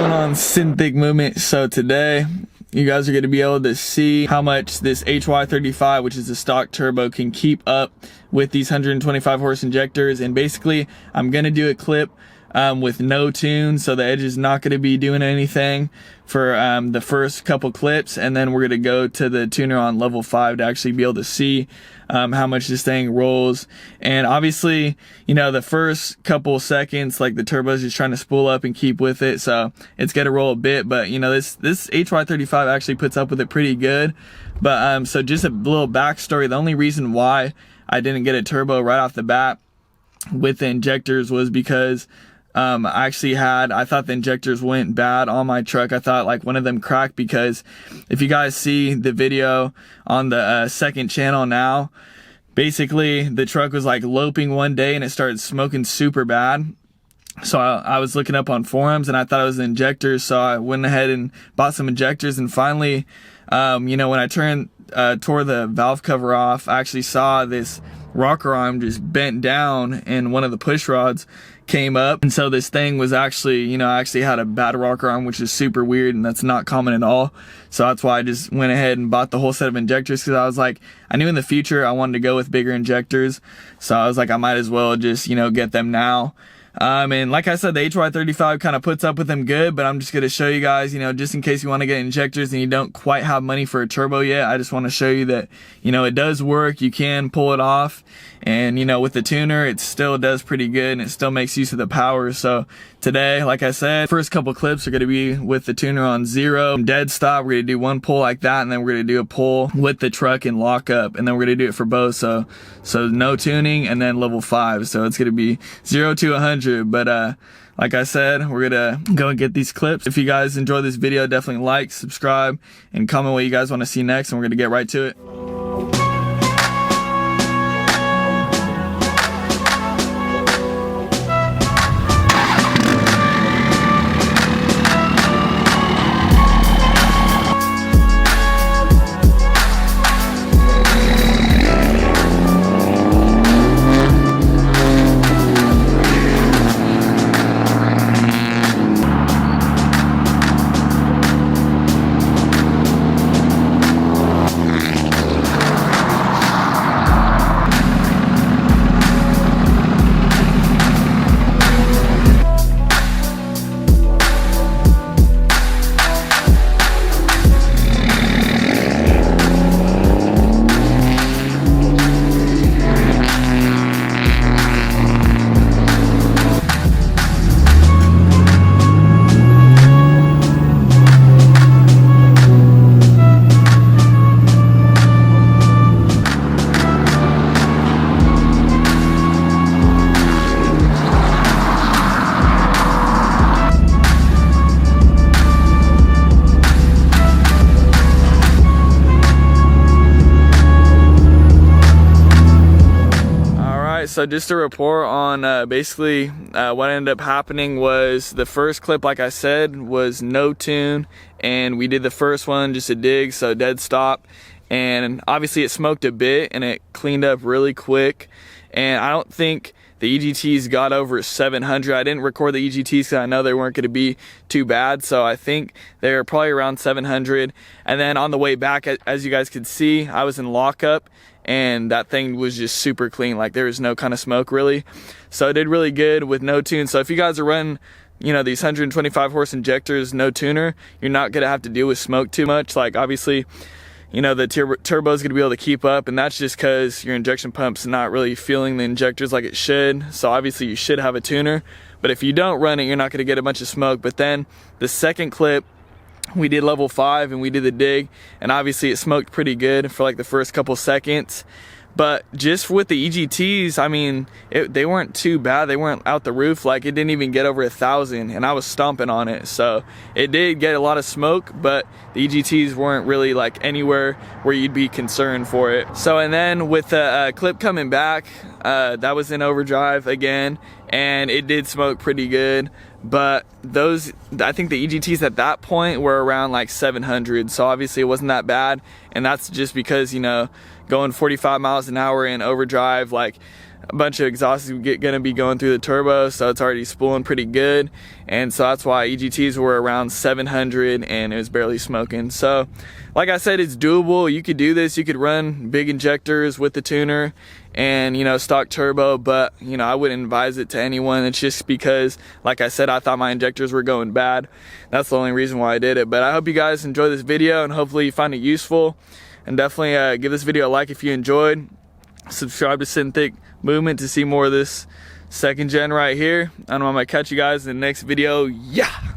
going on, Synthetic Movement? So today you guys are going to be able to see how much this HY35, which is the stock turbo, can keep up with these 125 horse injectors. And basically I'm going to do a clip with no tune, so the Edge is not going to be doing anything for the first couple clips, and then we're going to go to the tuner on level 5 to actually be able to see how much this thing rolls. And obviously, you know, the first couple seconds, like, the turbo's just trying to spool up and keep with it, so it's going to roll a bit. But you know, this HY35 actually puts up with it pretty good. But so just a little backstory: the only reason why I didn't get a turbo right off the bat with the injectors was because I thought the injectors went bad on my truck. I thought like one of them cracked, because if you guys see the video on the second channel now, basically the truck was like loping one day and it started smoking super bad. So I was looking up on forums and I thought it was the injectors, so I went ahead and bought some injectors. And finally, you know, when I tore the valve cover off, I actually saw this rocker arm just bent down and one of the push rods came up. And so this thing was actually, you know, I actually had a bad rocker arm, which is super weird and that's not common at all. So that's why I just went ahead and bought the whole set of injectors, because I was like, I knew in the future I wanted to go with bigger injectors. So I was like, I might as well just, you know, get them now. And like I said, the HY35 kind of puts up with them good, but I'm just going to show you guys, you know, just in case you want to get injectors and you don't quite have money for a turbo yet, I just want to show you that, you know, it does work. You can pull it off. And, you know, with the tuner, it still does pretty good and it still makes use of the power. So today, like I said, first couple clips are going to be with the tuner on 0, dead stop. We're going to do one pull like that, and then we're going to do a pull with the truck and lock up, and then we're going to do it for both. So no tuning and then level 5. So it's going to be 0 to 100. But like I said, we're gonna go and get these clips. If you guys enjoy this video, definitely like, subscribe, and comment what you guys want to see next, and we're gonna get right to it. So just to report on basically what ended up happening was, the first clip, like I said, was no tune, and we did the first one just a dig, so dead stop, and obviously it smoked a bit and it cleaned up really quick. And I don't think the EGTs got over 700. I didn't record the EGTs because I know they weren't going to be too bad, so I think they were probably around 700. And then on the way back, as you guys could see, I was in lockup, and that thing was just super clean. Like, there was no kind of smoke really. So it did really good with no tune. So if you guys are running, you know, these 125 horse injectors, no tuner, you're not gonna have to deal with smoke too much. Like, obviously, you know, the turbo is gonna be able to keep up, and that's just because your injection pump's not really feeling the injectors like it should. So obviously you should have a tuner, but if you don't run it, you're not gonna get a bunch of smoke. But then the second clip, we did level 5 and we did the dig, and obviously it smoked pretty good for like the first couple seconds. But just with the EGTs, I mean, they weren't too bad. They weren't out the roof. Like, it didn't even get over 1,000, and I was stomping on it. So it did get a lot of smoke, but the EGTs weren't really like anywhere where you'd be concerned for it. So, and then with the clip coming back, that was in overdrive again, and it did smoke pretty good. But those, I think the EGTs at that point were around like 700, so obviously it wasn't that bad. And that's just because, you know, going 45 miles an hour in overdrive, like a bunch of exhaust is gonna be going through the turbo, so it's already spooling pretty good. And so that's why EGTs were around 700 and it was barely smoking. So like I said, it's doable. You could do this. You could run big injectors with the tuner and, you know, stock turbo, but, you know, I wouldn't advise it to anyone. It's just because, like I said, I thought my injectors were going bad. That's the only reason why I did it. But I hope you guys enjoy this video and hopefully you find it useful. And definitely give this video a like if you enjoyed. Subscribe to Synthetic Movement to see more of this second gen right here. I know I'm gonna catch you guys in the next video. Yeah.